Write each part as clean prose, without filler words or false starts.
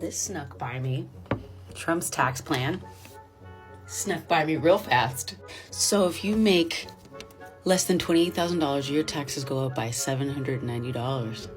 this snuck by me. Trump's tax plan snuck by me real fast. So if you make less than $28,000, your taxes go up by $790.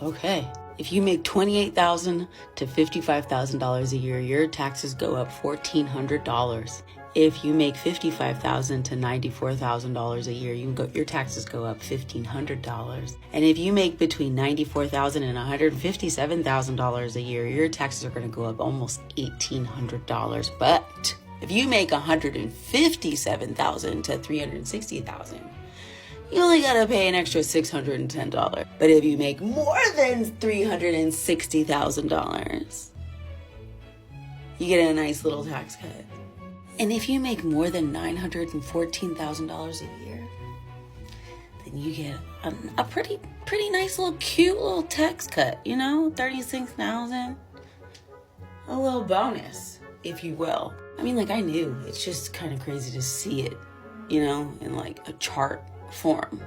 Okay. If you make $28,000 to $55,000 a year, your taxes go up $1,400. If you make $55,000 to $94,000 a year, your taxes go up $1,500. And if you make between $94,000 and $157,000 a year, your taxes are going to go up almost $1,800. But if you make $157,000 to $360,000, you only gotta pay an extra $610. But if you make more than $360,000, you get a nice little tax cut. And if you make more than $914,000 a year, then you get a pretty nice little cute little tax cut, you know, $36,000. A little bonus, if you will. I mean, like, I knew, it's just kind of crazy to see it, you know, in like a chart form.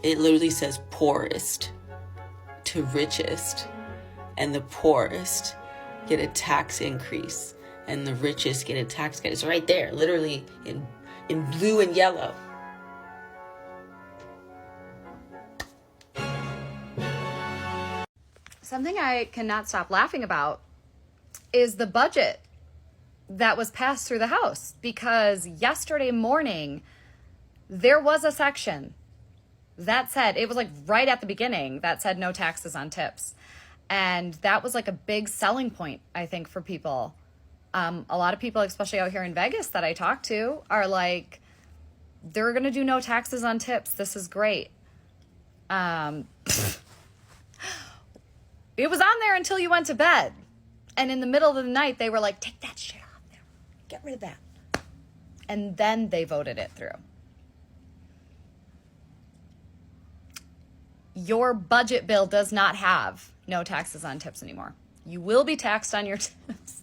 It literally says poorest to richest, and the poorest get a tax increase and the richest get a tax cut. It's right there, literally in blue and yellow. Something I cannot stop laughing about is the budget that was passed through the House, because yesterday morning there was a section that said, it was like right at the beginning, that said no taxes on tips. And that was like a big selling point, I think, for people. A lot of people, especially out here in Vegas that I talk to, are like, they're going to do no taxes on tips. This is great. It was on there until you went to bed. And in the middle of the night, they were like, take that shit off there. Get rid of that. And then they voted it through. Your budget bill does not have no taxes on tips anymore. You will be taxed on your tips.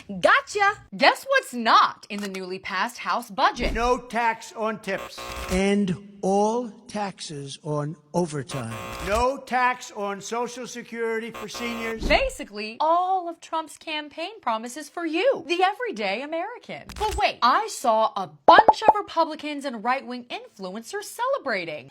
Gotcha! Guess what's not in the newly passed House budget? No tax on tips. And all taxes on overtime. No tax on Social Security for seniors. Basically, all of Trump's campaign promises for you, the everyday American. But wait, I saw a bunch of Republicans and right-wing influencers celebrating.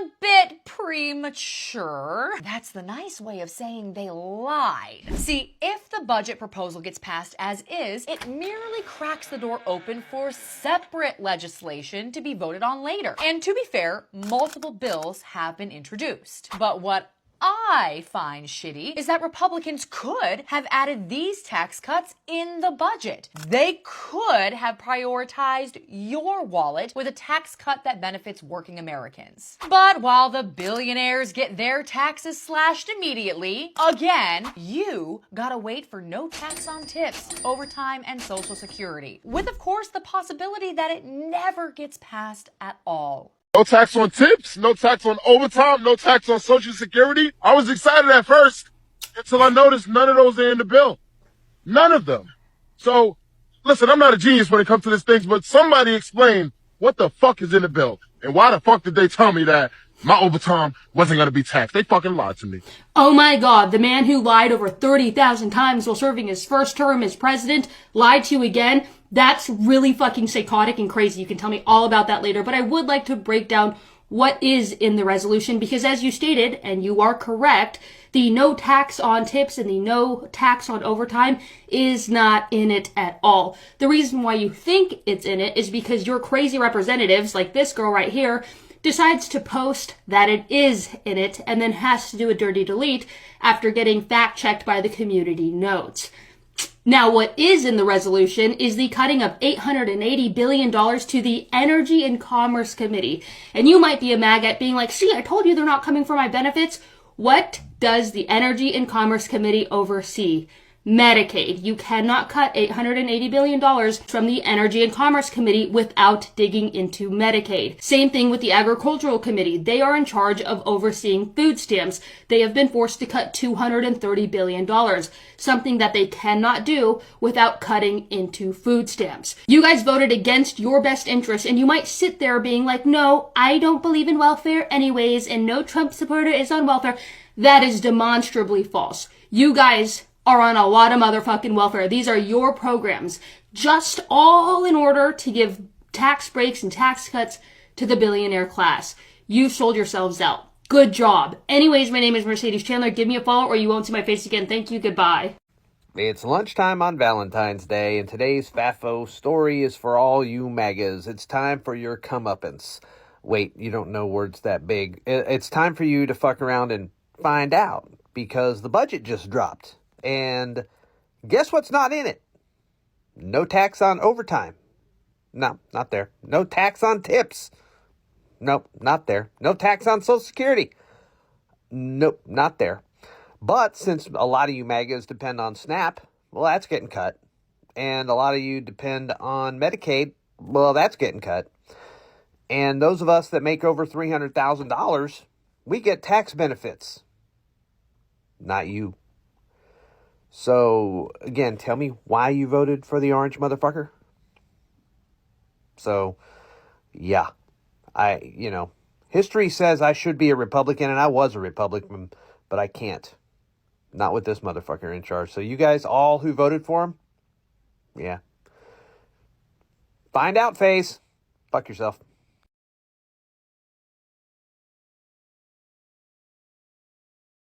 A bit premature. That's the nice way of saying they lied. See, if the budget proposal gets passed as is, it merely cracks the door open for separate legislation to be voted on later. And to be fair, multiple bills have been introduced. But what I find shitty is that Republicans could have added these tax cuts in the budget. They could have prioritized your wallet with a tax cut that benefits working Americans. But while the billionaires get their taxes slashed immediately, again, you gotta wait for no tax on tips, overtime, and Social Security, with of course the possibility that it never gets passed at all. No tax on tips, no tax on overtime, no tax on Social Security. I was excited at first until I noticed none of those are in the bill. None of them. So, listen, I'm not a genius when it comes to these things, but somebody explain what the fuck is in the bill. And why the fuck did they tell me that my overtime wasn't going to be taxed? They fucking lied to me. Oh my God, the man who lied over 30,000 times while serving his first term as president lied to you again. That's really fucking psychotic and crazy. You can tell me all about that later, but I would like to break down what is in the resolution, because as you stated, and you are correct, the no tax on tips and the no tax on overtime is not in it at all. The reason why you think it's in it is because your crazy representatives, like this girl right here, decides to post that it is in it and then has to do a dirty delete after getting fact-checked by the community notes. Now, what is in the resolution is the cutting of $880 billion to the Energy and Commerce Committee. And you might be a MAGA being like, see, I told you they're not coming for my benefits. What does the Energy and Commerce Committee oversee? Medicaid. You cannot cut $880 billion from the Energy and Commerce Committee without digging into Medicaid. Same thing with the Agricultural Committee. They are in charge of overseeing food stamps. They have been forced to cut $230 billion, something that they cannot do without cutting into food stamps. You guys voted against your best interest, and you might sit there being like, no, I don't believe in welfare anyways, and no Trump supporter is on welfare. That is demonstrably false. You guys are on a lot of motherfucking welfare. These are your programs, just all in order to give tax breaks and tax cuts to the billionaire class. You've sold yourselves out. Good job. Anyways, my name is Mercedes Chandler. Give me a follow or you won't see my face again. Thank you. Goodbye. It's lunchtime on Valentine's Day, and today's FAFO story is for all you MAGAs. It's time for your comeuppance. Wait, you don't know words that big. It's time for you to fuck around and find out, because the budget just dropped. And guess what's not in it? No tax on overtime. No, not there. No tax on tips. Nope, not there. No tax on Social Security. Nope, not there. But since a lot of you MAGAs depend on SNAP, well, that's getting cut. And a lot of you depend on Medicaid, well, that's getting cut. And those of us that make over $300,000, we get tax benefits. Not you. So, again, tell me why you voted for the orange motherfucker. So, yeah. History says I should be a Republican, and I was a Republican, but I can't. Not with this motherfucker in charge. So you guys all who voted for him, yeah. Find out, face. Fuck yourself.